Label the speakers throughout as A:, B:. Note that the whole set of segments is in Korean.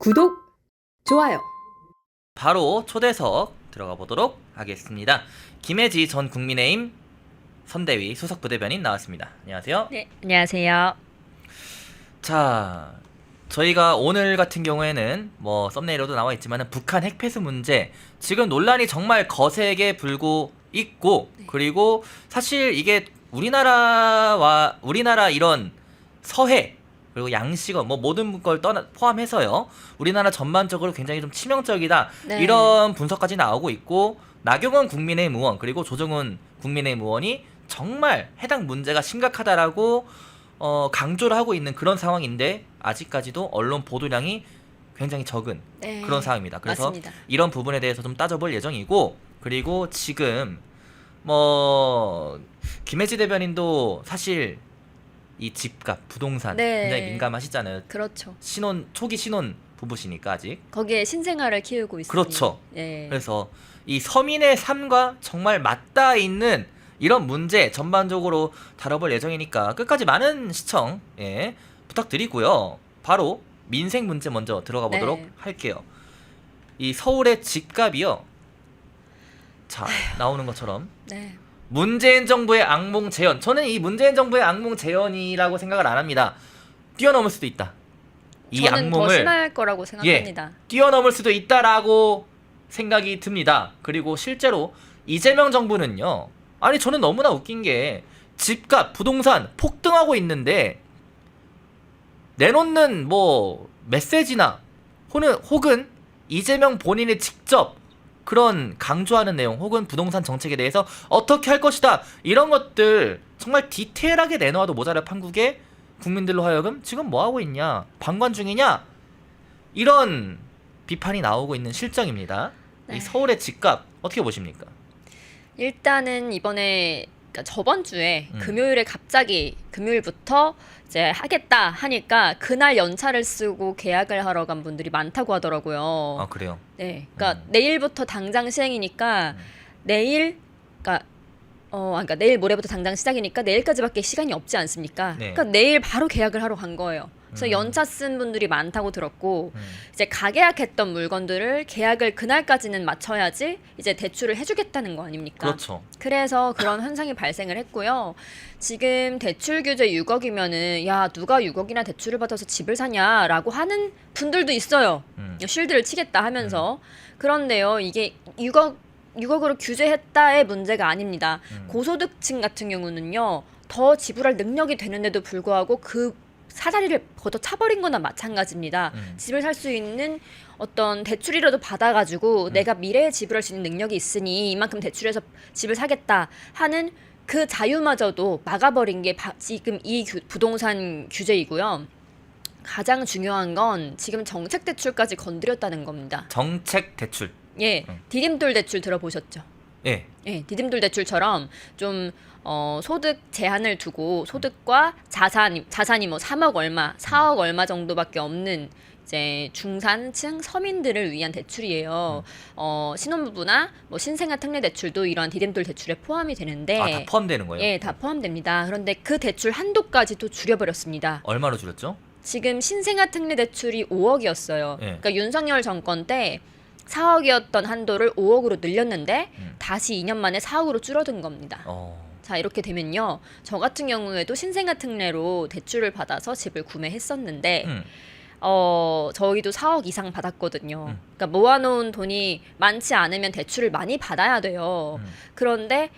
A: 구독, 좋아요.
B: 바로 초대석 들어가 보도록 하겠습니다. 김혜지 전 국민의힘 선대위 수석부대변인 나왔습니다. 안녕하세요.
C: 네, 안녕하세요.
B: 자, 저희가 오늘 같은 경우에는 뭐 썸네일로도 나와 있지만 북한 핵폐수 문제 지금 논란이 정말 거세게 불고 있고, 그리고 사실 이게 우리나라 이런 서해 그리고 양식업 뭐 모든 걸 포함해서요, 우리나라 전반적으로 굉장히 좀 치명적이다,
C: 네.
B: 이런 분석까지 나오고 있고, 나경원 국민의힘 의원 그리고 조정훈 국민의힘 의원이 정말 해당 문제가 심각하다라고 강조를 하고 있는 그런 상황인데, 아직까지도 언론 보도량이 굉장히 적은
C: 네,
B: 그런 상황입니다. 그래서
C: 맞습니다.
B: 이런 부분에 대해서 좀 따져볼 예정이고, 그리고 지금 뭐 김혜지 대변인도 사실 이 집값, 부동산
C: 네.
B: 굉장히 민감하시잖아요.
C: 그렇죠.
B: 초기 신혼 부부시니까 아직.
C: 거기에 신생아를 키우고 있으니.
B: 그렇죠.
C: 네.
B: 그래서 이 서민의 삶과 정말 맞닿아 있는 이런 문제 전반적으로 다뤄볼 예정이니까 끝까지 많은 시청 부탁드리고요. 바로 민생 문제 먼저 들어가 보도록
C: 네.
B: 할게요. 이 서울의 집값이요. 자, 나오는 것처럼
C: 네.
B: 문재인 정부의 악몽 재현. 저는 이 문재인 정부의 악몽 재현이라고 생각을 안 합니다. 뛰어넘을 수도 있다. 이
C: 저는 더
B: 악몽을
C: 심할 거라고 생각합니다.
B: 뛰어넘을 수도 있다라고 생각이 듭니다. 그리고 실제로 이재명 정부는요, 아니 저는 너무나 웃긴 게 집값, 부동산 폭등하고 있는데 내놓는 뭐 메시지나 혹은 이재명 본인이 직접 그런 강조하는 내용, 혹은 부동산 정책에 대해서 어떻게 할 것이다, 이런 것들 정말 디테일하게 내놓아도 모자랄 판국에 국민들로 하여금 지금 뭐하고 있냐, 방관 중이냐, 이런 비판이 나오고 있는 실정입니다.
C: 네.
B: 이 서울의 집값 어떻게 보십니까?
C: 일단은 이번에, 그러니까 저번 주에
B: 음.
C: 금요일에 갑자기 금요일부터 이제 하겠다 하니까 그날 연차를 쓰고 계약을 하러 간 분들이 많다고 하더라고요.
B: 아, 그래요?
C: 네, 그러니까 내일부터 당장 시행이니까 그러니까 내일 모레부터 당장 시작이니까 내일까지밖에 시간이 없지 않습니까?
B: 네.
C: 그러니까 내일 바로 계약을 하러 간 거예요. 그래서 연차 쓴 분들이 많다고 들었고, 이제 가계약했던 물건들을 계약을 그날까지는 맞춰야지 이제 대출을 해주겠다는 거 아닙니까?
B: 그렇죠.
C: 그래서 그런 현상이 발생을 했고요. 지금 대출 규제 6억이면은 야, 누가 6억이나 대출을 받아서 집을 사냐라고 하는 분들도 있어요. 쉴드를 치겠다 하면서. 그런데요, 이게 6억으로 규제했다의 문제가 아닙니다. 고소득층 같은 경우는요, 더 지불할 능력이 되는데도 불구하고 그 사다리를 걷어 차버린 거나 마찬가지입니다. 집을 살 수 있는 어떤 대출이라도 받아가지고 내가 미래에 지불할 수 있는 능력이 있으니 이만큼 대출해서 집을 사겠다 하는 그 자유마저도 막아버린 게 지금 이 부동산 규제이고요. 가장 중요한 건 지금 정책 대출까지 건드렸다는 겁니다.
B: 정책 대출.
C: 예, 디딤돌 대출 들어보셨죠?
B: 예.
C: 예, 디딤돌 대출처럼 좀 소득 제한을 두고 소득과 자산이 뭐 3억 얼마, 4억 얼마 정도밖에 없는 이제 중산층 서민들을 위한 대출이에요. 신혼부부나 뭐 신생아 특례 대출도 이러한 디딤돌 대출에 포함이 되는데,
B: 아, 다 포함되는 거예요?
C: 예, 다 포함됩니다. 그런데 그 대출 한도까지도 줄여버렸습니다.
B: 얼마로 줄였죠?
C: 지금 신생아 특례 대출이 5억이었어요.
B: 예.
C: 그러니까 윤석열 정권 때 4억이었던 한도를 5억으로 늘렸는데 다시 2년 만에 4억으로 줄어든 겁니다. 자, 이렇게 되면요, 저 같은 경우에도 신생아 특례로 대출을 받아서 집을 구매했었는데 저희도 4억 이상 받았거든요. 그러니까 모아놓은 돈이 많지 않으면 대출을 많이 받아야 돼요. 그런데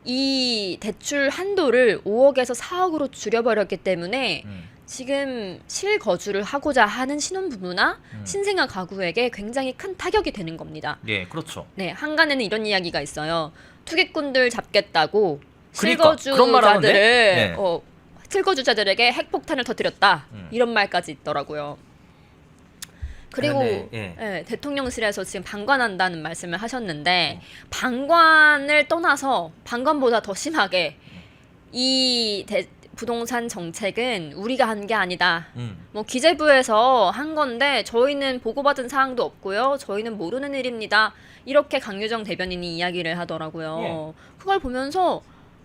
C: 이 대출 한도를 5억에서 4억으로 줄여버렸기 때문에 지금 실거주를 하고자 하는 신혼부부나 신생아 가구에게 굉장히 큰 타격이 되는 겁니다.
B: 네, 그렇죠.
C: 네, 한간에는 이런 이야기가 있어요. 투기꾼들 잡겠다고
B: 그러니까, 그런 말 하는데?
C: 실거주자들을
B: 네.
C: 실거주자들에게 핵폭탄을 터뜨렸다, 이런 말까지 있더라고요. 그리고
B: 그런데,
C: 예, 대통령실에서 지금 방관한다는 말씀을 하셨는데, 방관을 떠나서 방관보다 더 심하게 이 부동산 정책은 우리가 한 게 아니다. 뭐 기재부에서 한 건데 저희는 보고받은 사항도 없고요. 저희는 모르는 일입니다. 이렇게 강유정 대변인이 이야기를 하더라고요. 그걸 보면서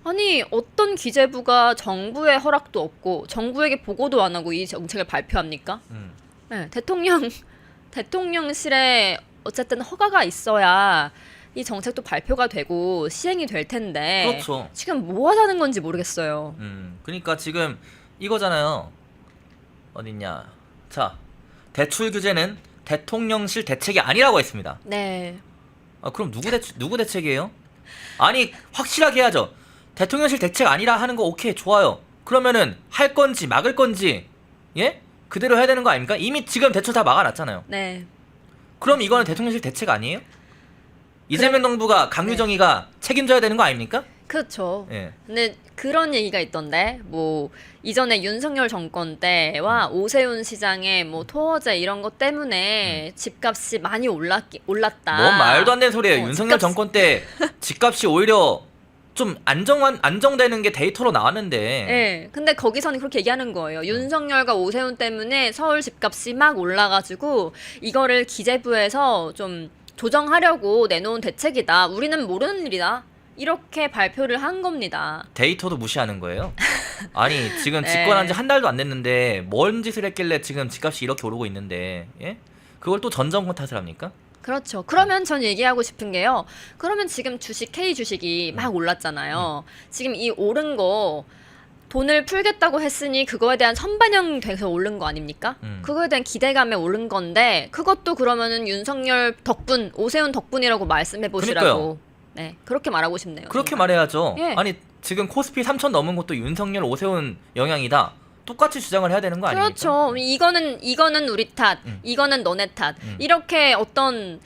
C: 아니, 어떤 기재부가 정부의 허락도 없고 정부에게 보고도 안 하고 이 정책을 발표합니까? 네, 대통령실에 어쨌든 허가가 있어야 이 정책도 발표가 되고 시행이 될 텐데
B: 그렇죠.
C: 지금 뭐 하자는 건지 모르겠어요.
B: 그러니까 지금 이거잖아요. 어딨냐? 자, 대출 규제는 대통령실 대책이 아니라고 했습니다.
C: 네.
B: 아, 그럼 누구 대책이에요? 아니 확실하게 해야죠. 대통령실 대책 아니라 하는 거 오케이 좋아요. 그러면은 할 건지 막을 건지 예? 그대로 해야 되는 거 아닙니까? 이미 지금 대출 다 막아놨잖아요.
C: 네.
B: 그럼 이거는 대통령실 대책 아니에요? 이재명 정부가 강유정이가 책임져야 되는 거 아닙니까?
C: 그렇죠.
B: 예.
C: 근데 그런 얘기가 있던데 뭐 이전에 윤석열 정권 때와 오세훈 시장의 뭐 토어제 이런 것 때문에 집값이 많이 올랐다.
B: 뭐 말도 안 되는 소리예요. 윤석열
C: 집값-
B: 정권 때 집값이 오히려 좀 안정되는 게 데이터로 나왔는데.
C: 네, 근데 거기서는 그렇게 얘기하는 거예요. 윤석열과 오세훈 때문에 서울 집값이 막 올라가지고 이거를 기재부에서 좀 조정하려고 내놓은 대책이다. 우리는 모르는 일이다. 이렇게 발표를 한 겁니다.
B: 데이터도 무시하는 거예요? 아니 지금
C: 네.
B: 집권한 지 한 달도 안 됐는데 뭔 짓을 했길래 지금 집값이 이렇게 오르고 있는데 예? 그걸 또 전 정권 탓을 합니까?
C: 그렇죠. 그러면 전 얘기하고 싶은 게요. 그러면 지금 K 주식이 막 올랐잖아요. 지금 이 오른 거 돈을 풀겠다고 했으니 그거에 대한 선반영돼서 오른 거 아닙니까? 그거에 대한 기대감에 오른 건데 그것도 그러면은 윤석열 덕분, 오세훈 덕분이라고 말씀해 보시라고.
B: 그러니까요.
C: 네, 그렇게 말하고 싶네요.
B: 그렇게
C: 정말.
B: 말해야죠.
C: 예.
B: 아니 지금 코스피 3천 넘은 것도 윤석열 오세훈 영향이다. 똑같이 주장을 해야 되는 거 아닙니까?
C: 그렇죠. 이거는 우리 탓, 이거는 너네 탓. 이렇게 어떤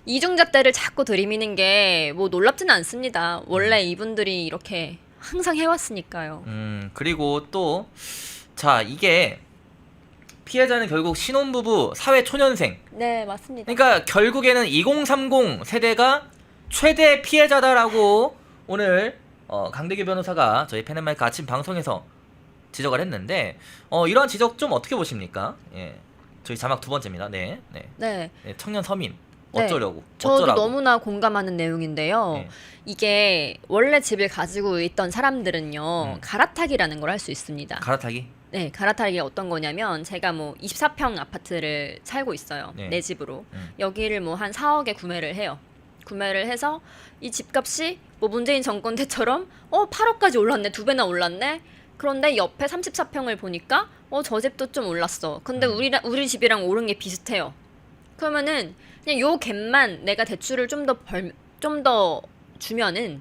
C: 이중잣대를 자꾸 들이미는 게 뭐 놀랍지는 않습니다. 원래 이분들이 이렇게 항상 해왔으니까요.
B: 그리고 또 자 이게 피해자는 결국 신혼부부 사회초년생.
C: 네, 맞습니다.
B: 그러니까 결국에는 2030 세대가 최대 피해자다라고 오늘 강대규 변호사가 저희 펜앤마이크 아침 방송에서 지적을 했는데 이러한 지적 좀 어떻게 보십니까? 예, 저희 자막 두 번째입니다. 네, 네,
C: 네.
B: 네, 청년 서민
C: 네.
B: 어쩌려고?
C: 저도
B: 어쩌라고?
C: 너무나 공감하는 내용인데요.
B: 네.
C: 이게 원래 집을 가지고 있던 사람들은요, 갈아타기라는 걸 할 수 있습니다.
B: 갈아타기?
C: 네, 갈아타기가 어떤 거냐면 제가 뭐 24평 아파트를 살고 있어요.
B: 네.
C: 내 집으로. 여기를 뭐 한 4억에 구매를 해요. 구매를 해서 이 집값이 뭐 문재인 정권 때처럼 8억까지 올랐네. 2배나 올랐네. 그런데 옆에 34평을 보니까 저 집도 좀 올랐어. 근데 우리 집이랑 오른 게 비슷해요. 그러면은 그냥 요 갭만 내가 대출을 좀 더 주면은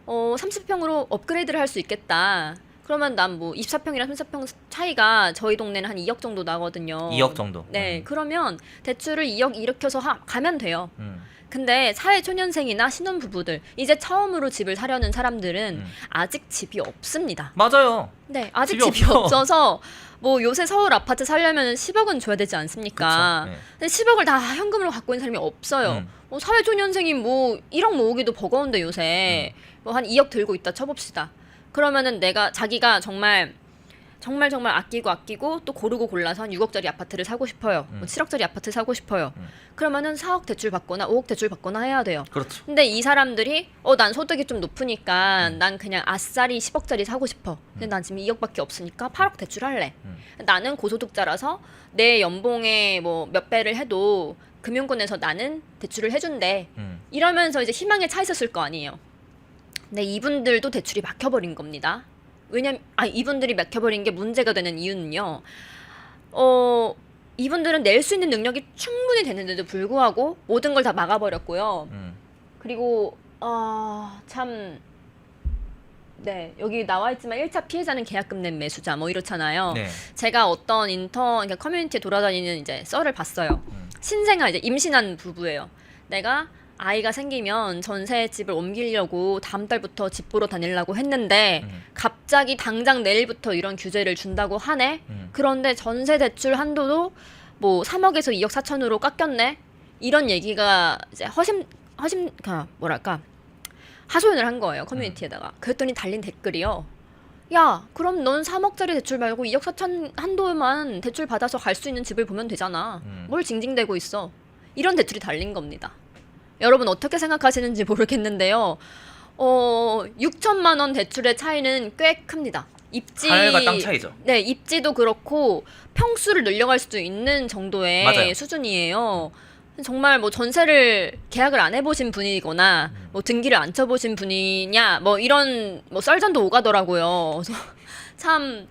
C: 30평으로 업그레이드를 할 수 있겠다. 그러면 난 뭐 24평이랑 34평 차이가 저희 동네는 한 2억 정도 나거든요.
B: 2억 정도.
C: 네, 그러면 대출을 2억 일으켜서 가면 돼요.
B: 음.
C: 근데 사회초년생이나 신혼부부들, 이제 처음으로 집을 사려는 사람들은 아직 집이 없습니다.
B: 맞아요.
C: 네, 아직
B: 집이
C: 집이
B: 없어.
C: 없어서 뭐 요새 서울 아파트 살려면 10억은 줘야 되지 않습니까?
B: 그쵸, 네.
C: 근데 10억을 다 현금으로 갖고 있는 사람이 없어요. 사회초년생이 뭐 1억 모으기도 버거운데 요새 뭐 한 2억 들고 있다 쳐봅시다. 그러면은 자기가 정말 아끼고 또 고르고 골라서 한 6억짜리 아파트를 사고 싶어요. 뭐 7억짜리 아파트 사고 싶어요. 그러면은 4억 대출 받거나 5억 대출 받거나 해야 돼요.
B: 그렇죠.
C: 근데 이 사람들이 난 소득이 좀 높으니까 난 그냥 아싸리 10억짜리 사고 싶어. 근데 난 지금 2억밖에 없으니까 8억 대출할래. 나는 고소득자라서 내 연봉의 뭐 몇 배를 해도 금융권에서 나는 대출을 해준대. 이러면서 이제 희망에 차 있었을 거 아니에요. 근데 이분들도 대출이 막혀버린 겁니다. 왜냐면 이분들이 막혀버린 게 문제가 되는 이유는요. 이분들은 낼 수 있는 능력이 충분히 되는데도 불구하고 모든 걸 다 막아버렸고요. 그리고 네, 여기 나와 있지만 1차 피해자는 계약금 낸 매수자 뭐 이렇잖아요.
B: 네.
C: 제가 어떤 그러니까 커뮤니티에 돌아다니는 이제 썰을 봤어요. 신생아 이제 임신한 부부예요. 내가 아이가 생기면 전세 집을 옮기려고 다음 달부터 집 보러 다니려고 했는데 갑자기 당장 내일부터 이런 규제를 준다고 하네. 그런데 전세 대출 한도도 뭐 3억에서 2억 4천으로 깎였네. 이런 얘기가 이제 하소연을 한 거예요, 커뮤니티에다가. 그랬더니 달린 댓글이요. 야, 그럼 넌 3억짜리 대출 말고 2억 4천 한도만 대출 받아서 갈 수 있는 집을 보면 되잖아. 뭘 징징대고 있어. 이런 댓글이 달린 겁니다. 여러분 어떻게 생각하시는지 모르겠는데요. 6천만 원 대출의 차이는 꽤 큽니다. 입지
B: 하늘과 땅 차이죠.
C: 네, 입지도 그렇고 평수를 늘려갈 수도 있는 정도의
B: 맞아요.
C: 수준이에요. 정말 뭐 전세를 계약을 안 해보신 분이거나 뭐 등기를 안 쳐보신 분이냐 뭐 이런 뭐 썰전도 오가더라고요. 그래서 참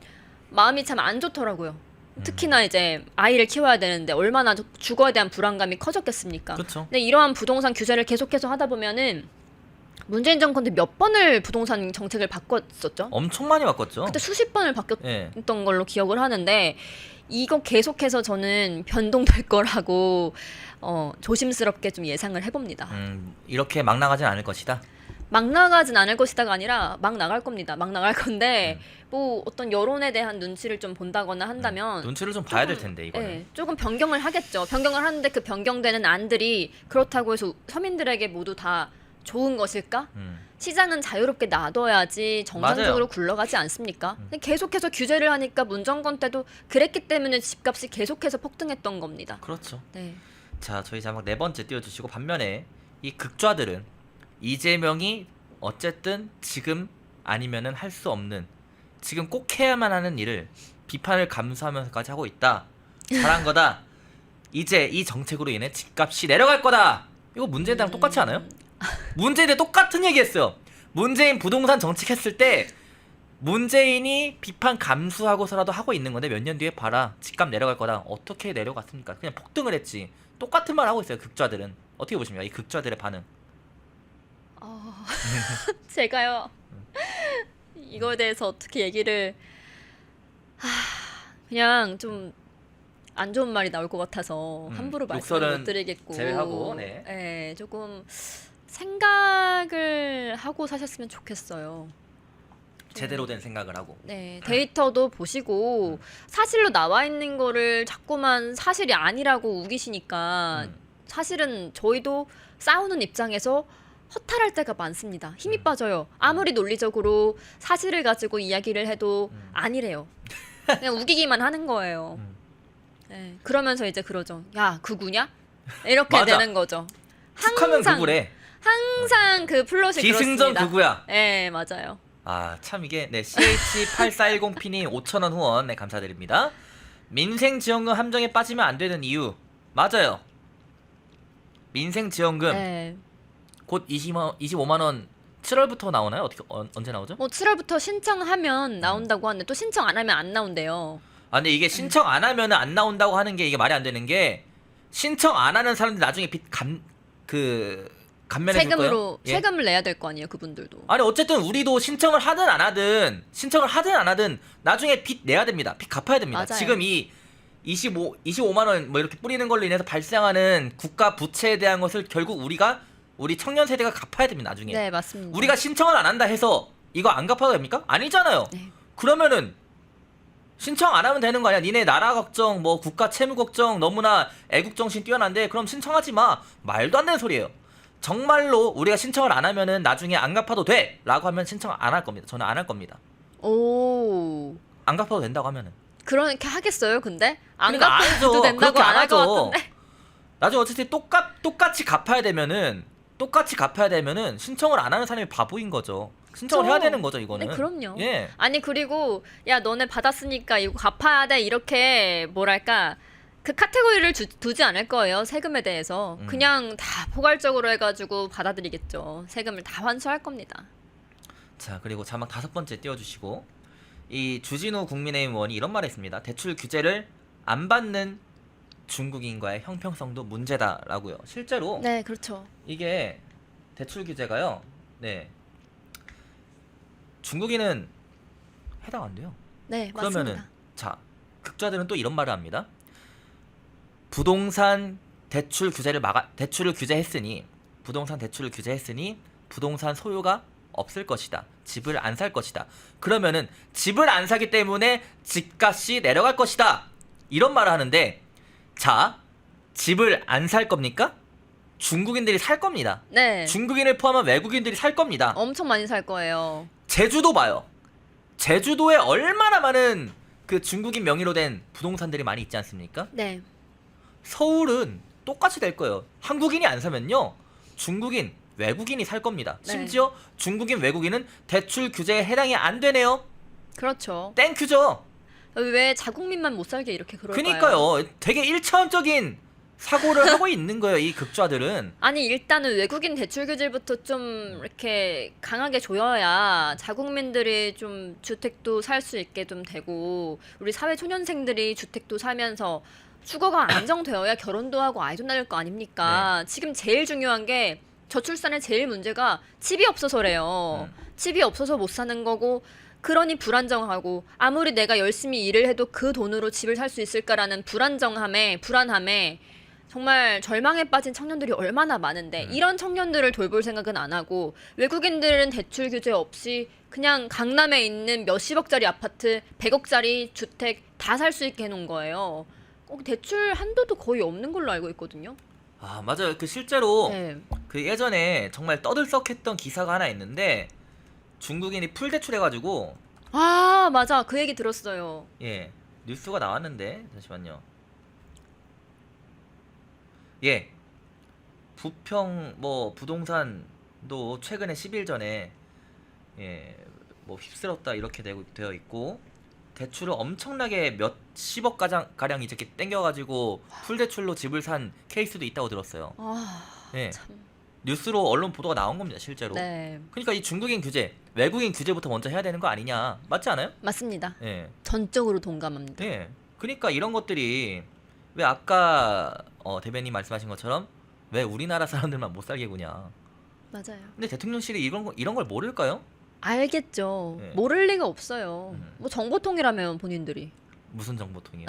C: 마음이 참 안 좋더라고요. 특히나 이제 아이를 키워야 되는데 얼마나 주거에 대한 불안감이 커졌겠습니까?
B: 그렇죠.
C: 근데 이러한 부동산 규제를 계속해서 하다 보면은 문재인 정권 때 몇 번을 부동산 정책을 바꿨었죠?
B: 엄청 많이 바꿨죠.
C: 그때 수십 번을 바뀌었던
B: 예.
C: 걸로 기억을 하는데 이거 계속해서 저는 변동될 거라고 조심스럽게 좀 예상을 해봅니다.
B: 이렇게 막 나가진 않을 것이다.
C: 막 나가진 않을 것이다가 아니라 막 나갈 겁니다. 막 나갈 건데 뭐 어떤 여론에 대한 눈치를 좀 본다거나 한다면
B: 눈치를 좀 봐야 될 텐데 이거는.
C: 네, 조금 변경을 하겠죠. 변경을 하는데 그 변경되는 안들이 그렇다고 해서 서민들에게 모두 다 좋은 것일까? 시장은 자유롭게 놔둬야지 정상적으로
B: 맞아요.
C: 굴러가지 않습니까? 근데 계속해서 규제를 하니까 문정권 때도 그랬기 때문에 집값이 계속해서 폭등했던 겁니다.
B: 그렇죠.
C: 네.
B: 자, 저희 자막 4번째 띄워주시고 반면에 이 극좌들은 이재명이 어쨌든 지금 아니면은 할 수 없는 지금 꼭 해야만 하는 일을 비판을 감수하면서까지 하고 있다. 잘한 거다. 이제 이 정책으로 인해 집값이 내려갈 거다. 이거 문재인이랑 똑같지 않아요? 문재인이 똑같은 얘기했어요. 문재인 부동산 정책 했을 때 문재인이 비판 감수하고서라도 하고 있는 건데 몇 년 뒤에 봐라 집값 내려갈 거다. 어떻게 내려갔습니까? 그냥 폭등을 했지. 똑같은 말 하고 있어요. 극좌들은. 어떻게 보십니까? 이 극좌들의 반응.
C: 제가요 이거에 대해서 어떻게 얘기를 그냥 좀 안 좋은 말이 나올 것 같아서 함부로 말씀을
B: 욕설은
C: 못 드리겠고
B: 제외하고, 네.
C: 네, 조금 생각을 하고 사셨으면 좋겠어요.
B: 제대로 된 생각을 하고.
C: 네, 데이터도 보시고 사실로 나와 있는 거를 자꾸만 사실이 아니라고 우기시니까 사실은 저희도 싸우는 입장에서 허탈할 때가 많습니다. 힘이 빠져요. 아무리 논리적으로 사실을 가지고 이야기를 해도 아니래요. 그냥 우기기만 하는 거예요. 네, 그러면서 이제 그러죠. 야, 극우냐? 이렇게
B: 맞아.
C: 되는 거죠.
B: 툭하면 극우래.
C: 항상 그 플롯이
B: 기승전
C: 그렇습니다.
B: 극우야.
C: 네, 맞아요.
B: 아, 참 이게 네, CH8410P님 5,000원 후원 네, 감사드립니다. 민생지원금 함정에 빠지면 안 되는 이유. 맞아요. 민생지원금
C: 네.
B: 곧 25만 원 7월부터 나오나요? 어떻게 언제 나오죠?
C: 뭐 7월부터 신청하면 나온다고 하는데 또 신청 안 하면 안 나온대요.
B: 아, 근데 이게 신청 안 하면 안 나온다고 하는 게 이게 말이 안 되는 게 신청 안 하는 사람들 나중에 감면해 줄 거예요?
C: 세금으로
B: 예?
C: 세금을 내야 될 거 아니에요, 그분들도.
B: 아니 어쨌든 우리도 신청을 하든 안 하든 나중에 빚 내야 됩니다. 빚 갚아야 됩니다.
C: 맞아요.
B: 지금 이 25만 원 뭐 이렇게 뿌리는 걸로 인해서 발생하는 국가 부채에 대한 것을 결국 우리 청년 세대가 갚아야 됩니다. 나중에.
C: 네, 맞습니다.
B: 우리가 신청을 안 한다 해서 이거 안 갚아도 됩니까? 아니잖아요.
C: 네.
B: 그러면은 신청 안 하면 되는 거 아니야? 니네 나라 걱정, 뭐 국가 채무 걱정 너무나 애국 정신 뛰어난데 그럼 신청하지 마. 말도 안 되는 소리예요. 정말로 우리가 신청을 안 하면은 나중에 안 갚아도 돼 라고 하면 신청 안 할 겁니다. 저는 안 할 겁니다.
C: 오.
B: 안 갚아도 된다고 하면은.
C: 그렇게 하겠어요, 근데? 안
B: 그러니까 안
C: 갚아도
B: 하죠.
C: 된다고
B: 그렇게
C: 안 할 것
B: 하죠.
C: 같은데.
B: 나중에 어쨌든 똑같이 갚아야 되면은 신청을 안 하는 사람이 바보인 거죠. 신청을
C: 그렇죠.
B: 해야 되는 거죠, 이거는.
C: 네, 그럼요.
B: 예.
C: 아니 그리고 야 너네 받았으니까 이거 갚아야 돼 이렇게 뭐랄까 그 카테고리를 두지 않을 거예요. 세금에 대해서 그냥 다 포괄적으로 해가지고 받아들이겠죠. 세금을 다 환수할 겁니다.
B: 자, 그리고 자막 5번째 띄워주시고 이 주진우 국민의힘 의원이 이런 말을 했습니다. 대출 규제를 안 받는 중국인과의 형평성도 문제다라고요. 실제로
C: 네, 그렇죠.
B: 이게 대출 규제가요. 네. 중국인은 해당 안 돼요.
C: 네,
B: 그러면은
C: 맞습니다.
B: 자, 극좌들은 또 이런 말을 합니다. 부동산 대출을 규제했으니 부동산 소유가 없을 것이다. 집을 안 살 것이다. 그러면은 집을 안 사기 때문에 집값이 내려갈 것이다. 이런 말을 하는데 자, 집을 안 살 겁니까? 중국인들이 살 겁니다.
C: 네,
B: 중국인을 포함한 외국인들이 살 겁니다.
C: 엄청 많이 살 거예요.
B: 제주도 봐요. 제주도에 얼마나 많은 그 중국인 명의로 된 부동산들이 많이 있지 않습니까?
C: 네,
B: 서울은 똑같이 될 거예요. 한국인이 안 사면요. 중국인, 외국인이 살 겁니다.
C: 네.
B: 심지어 중국인, 외국인은 대출 규제에 해당이 안 되네요.
C: 그렇죠.
B: 땡큐죠.
C: 왜 자국민만 못 살게 이렇게 그럴까요?
B: 그니까요. 되게 1차원적인 사고를 하고 있는 거예요, 이 극좌들은.
C: 아니 일단은 외국인 대출 규제부터 좀 이렇게 강하게 조여야 자국민들이 좀 주택도 살 수 있게 좀 되고 우리 사회 초년생들이 주택도 살면서 주거가 안정되어야 결혼도 하고 아이도 낳을 거 아닙니까? 지금 제일 중요한 게 저출산의 제일 문제가 집이 없어서래요. 집이 없어서 못 사는 거고 그러니 불안정하고 아무리 내가 열심히 일을 해도 그 돈으로 집을 살 수 있을까라는 불안함에 정말 절망에 빠진 청년들이 얼마나 많은데 이런 청년들을 돌볼 생각은 안 하고 외국인들은 대출 규제 없이 그냥 강남에 있는 몇십억짜리 아파트, 100억짜리 주택 다 살 수 있게 해놓은 거예요. 대출 한도도 거의 없는 걸로 알고 있거든요.
B: 아, 맞아요. 그 실제로
C: 네.
B: 그 예전에 정말 떠들썩했던 기사가 하나 있는데 중국인이 풀대출해가지고
C: 아 맞아 그 얘기 들었어요.
B: 예, 뉴스가 나왔는데 잠시만요. 예, 부평 뭐 부동산도 최근에 10일 전에 예, 뭐 휩쓸었다 이렇게 되어 있고 대출을 엄청나게 몇십억 가량 이렇게 땡겨가지고 풀대출로 집을 산 케이스도 있다고 들었어요.
C: 아
B: 예,
C: 참.
B: 뉴스로 언론 보도가 나온 겁니다, 실제로.
C: 네
B: 그러니까 이 중국인 규제, 외국인 규제부터 먼저 해야 되는 거 아니냐, 맞지 않아요?
C: 맞습니다.
B: 예,
C: 전적으로 동감합니다.
B: 예. 그러니까 이런 것들이 왜 아까 대변인 말씀하신 것처럼 왜 우리나라 사람들만 못 살게 구냐.
C: 맞아요.
B: 근데 대통령실이 이런 걸 모를까요?
C: 알겠죠.
B: 네.
C: 모를 리가 없어요.
B: 음.
C: 뭐 정보통이라면 본인들이.
B: 무슨 정보통이요?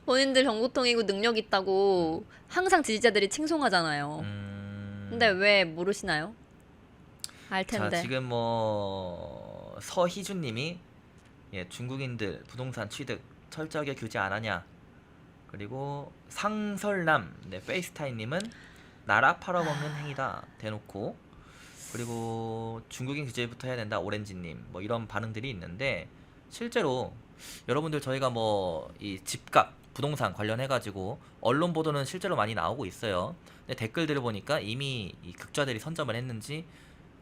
C: 본인들 정보통이고 능력 있다고 항상 지지자들이 칭송하잖아요. 근데 왜 모르시나요? 알
B: 자,
C: 텐데.
B: 지금 뭐 서희준님이 예, 중국인들 부동산 취득 철저하게 규제 안 하냐. 그리고 상설남 네, 페이스타임님은 나라 팔아먹는 행위다 대놓고. 그리고 중국인 규제부터 해야 된다 오렌지님 뭐 이런 반응들이 있는데 실제로 여러분들 저희가 뭐 이 집값 부동산 관련해 가지고 언론 보도는 실제로 많이 나오고 있어요. 근데 댓글들을 보니까 이미 이 극좌들이 선점을 했는지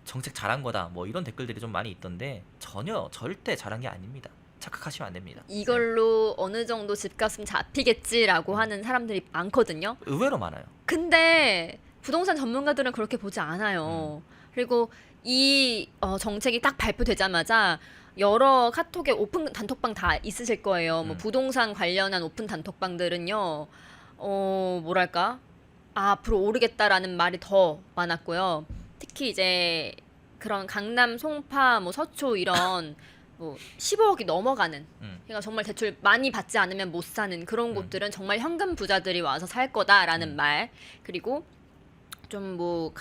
B: 정책 잘한 거다 뭐 이런 댓글들이 좀 많이 있던데 전혀 절대 잘한 게 아닙니다. 착각하시면 안 됩니다.
C: 이걸로 어느 정도 집값은 잡히겠지라고 하는 사람들이 많거든요.
B: 의외로 많아요.
C: 근데 부동산 전문가들은 그렇게 보지 않아요. 그리고 이 정책이 딱 발표되자마자 여러 카톡에 오픈 단톡방 다 있으실 거예요. 뭐 부동산 관련한 오픈 단톡방들은요. 뭐랄까? 앞으로 오르겠다라는 말이 더 많았고요. 특히 이제 그런 강남, 송파, 뭐 서초 이런 뭐 15억이 넘어가는 그러니까 정말 대출 많이 받지 않으면 못 사는 그런 곳들은 정말 현금 부자들이 와서 살 거다라는 말. 그리고 좀 뭐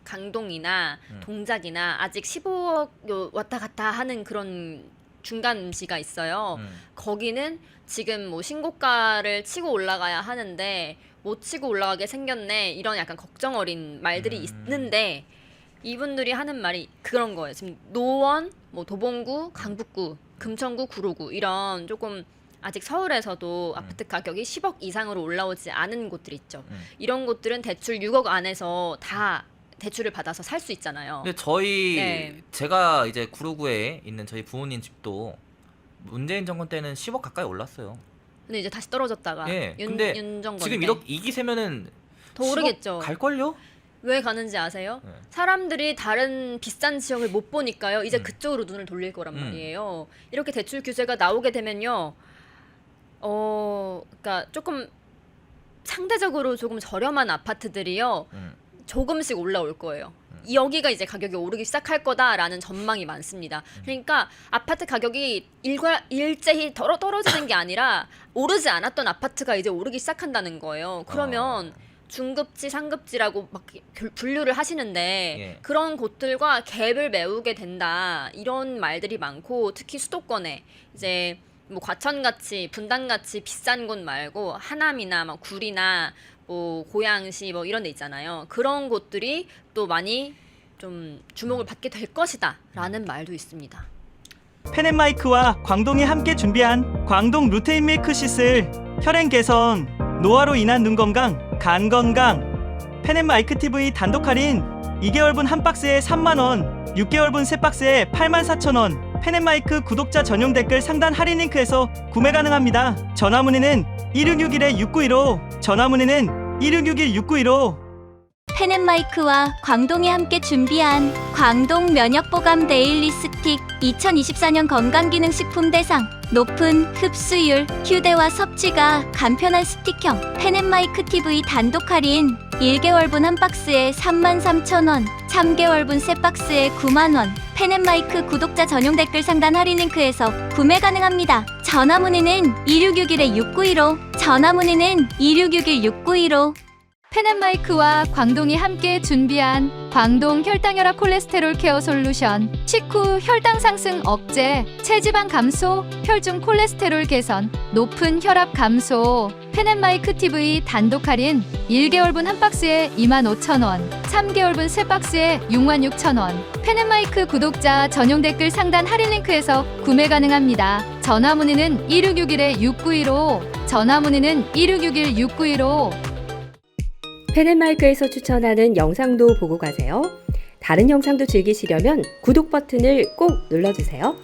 C: 강동이나 동작이나 아직 15억 왔다 갔다 하는 그런 중간지가 있어요. 거기는 지금 뭐 신고가를 치고 올라가야 하는데 못 치고 올라가게 생겼네 이런 약간 걱정 어린 말들이 있는데 이분들이 하는 말이 그런 거예요. 지금 노원, 뭐 도봉구, 강북구, 금천구, 구로구 이런 조금 아직 서울에서도 아파트 가격이 10억 이상으로 올라오지 않은 곳들 있죠. 이런 곳들은 대출 6억 안에서 다 대출을 받아서 살 수 있잖아요.
B: 근데 제가 이제 구로구에 있는 저희 부모님 집도 문재인 정권 때는 10억 가까이 올랐어요.
C: 근데 이제 다시 떨어졌다가
B: 예.
C: 윤
B: 근데
C: 정권
B: 지금
C: 때
B: 이렇게 이 기세면은
C: 더 오르겠죠.
B: 갈걸요?
C: 왜 가는지 아세요?
B: 네.
C: 사람들이 다른 비싼 지역을 못 보니까요. 이제 그쪽으로 눈을 돌릴 거란 말이에요. 이렇게 대출 규제가 나오게 되면요. 그러니까 조금 상대적으로 조금 저렴한 아파트들이요. 조금씩 올라올 거예요. 여기가 이제 가격이 오르기 시작할 거다라는 전망이 많습니다. 그러니까 아파트 가격이 일제히 떨어지는 게 아니라 오르지 않았던 아파트가 이제 오르기 시작한다는 거예요. 그러면 중급지, 상급지라고 막 분류를 하시는데
B: 예.
C: 그런 곳들과 갭을 메우게 된다. 이런 말들이 많고 특히 수도권에 이제 뭐 과천같이 분당같이 비싼 곳 말고 하남이나 막 구리나 뭐 고양시 뭐 이런 데 있잖아요. 그런 곳들이 또 많이 좀 주목을 받게 될 것이다 라는 말도 있습니다.
A: 펜앤마이크와 광동이 함께 준비한 광동 루테인 밀크 시슬 혈행 개선, 노화로 인한 눈 건강, 간 건강 펜앤마이크 TV 단독 할인 2개월분 한 박스에 3만원 6개월분 세 박스에 84,000원 펜앤마이크 구독자 전용 댓글 상단 할인 링크에서 구매 가능합니다. 전화 문의는 1661-6915, 전화 문의는 1661-6915.
D: 펜앤마이크와 광동이 함께 준비한 광동 면역보감 데일리 스틱 2024년 건강기능식품 대상 높은 흡수율, 휴대와 섭취가 간편한 스틱형 펜앤마이크 TV 단독 할인 1개월분 한 박스에 33,000원, 3개월분 세 박스에 9만원, 펜앤마이크 구독자 전용 댓글 상단 할인 링크에서 구매 가능합니다. 전화 문의는 2661-6915, 전화 문의는 2661-6915.
E: 펜앤마이크와 광동이 함께 준비한 광동 혈당혈압 콜레스테롤 케어 솔루션 식후 혈당 상승 억제, 체지방 감소, 혈중 콜레스테롤 개선, 높은 혈압 감소. 펜앤마이크 TV 단독 할인 1개월분 한 박스에 25,000원, 3개월분 세 박스에 66,000원. 펜앤마이크 구독자 전용 댓글 상단 할인 링크에서 구매 가능합니다. 전화 문의는 1661-6915, 전화 문의는 1661-6915.
F: 펜앤마이크에서 추천하는 영상도 보고 가세요. 다른 영상도 즐기시려면 구독 버튼을 꼭 눌러주세요.